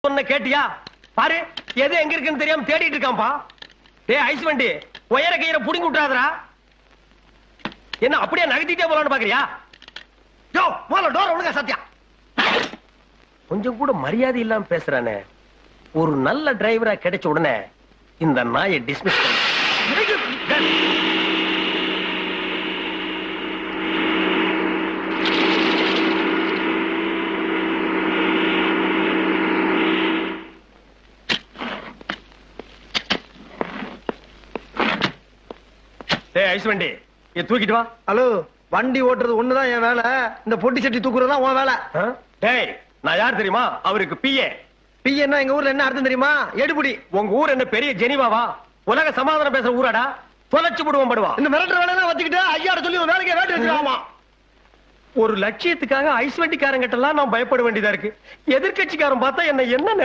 சொன்ன கேட்டியா? பாரு, எது எங்க இருக்குன்னு தெரியாம தேடிட்டு இருக்கான்பா. டேய் ஐஸ் வண்டி, உயர கயிறை புடிங்கி விட்டுறாதடா. என்ன அப்படியே நகர்த்திட்டே போலான்னு பாக்குறியா? யோ, முதல்ல டோர் ஒழுங்கா சத்தியா. கொஞ்சம் கூட மரியாதை இல்லாம பேசுறானே. ஒரு நல்ல டிரைவரா கிடைச்ச உடனே இந்த நாயை டிஸ்மிஸ் பண்ணு. டேய் ஐஸ் வண்டி, இத தூக்கிட்டு வா. ஹலோ, வண்டி ஓட்டுறது ஒண்ணுதான் என் வேலை. இந்த பொட்டி சட்டி தூக்குறது தான் உன் வேலை. டேய், நான் யார் தெரியுமா? அவருக்கு பிஏ. பிஏன்னா எங்க ஊர்ல என்ன அர்த்தம் தெரியுமா? எடுபடி. உங்க ஊர் என்ன பெரிய ஜெனிவாவா? உலக சமாதானம் பேசுற ஊராடா? தொலைச்சு விடுவோம் படுவா. இந்த மிரட்டுற வேலை வச்சுக்கிட்டு ஐயாட சொல்லி உன் வேலைக்கே வேட்டு வச்சுக்காமா. ஒரு லட்சியத்துக்காக ஐஸ் வண்டிக்காரங்கிட்ட எல்லாம் நான் பயப்பட வேண்டியதா இருக்கு. எதிர்கட்சிக்காரன் பார்த்தா என்ன